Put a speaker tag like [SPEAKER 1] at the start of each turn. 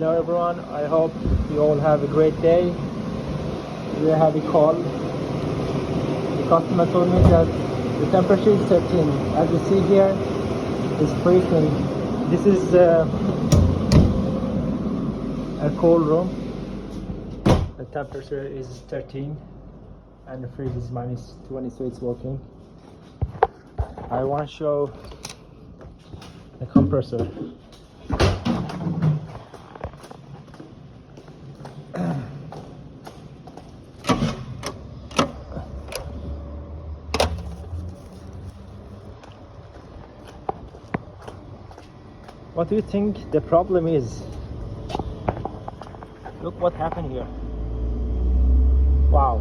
[SPEAKER 1] Hello everyone, I hope you all have a great day. We have a call. The customer told me that the temperature is 13. As you see here, it's freezing. This is a cold room. The temperature is 13 and the fridge is -20, so it's working. I want to show the compressor. What do you think the problem is? Look what happened here. Wow.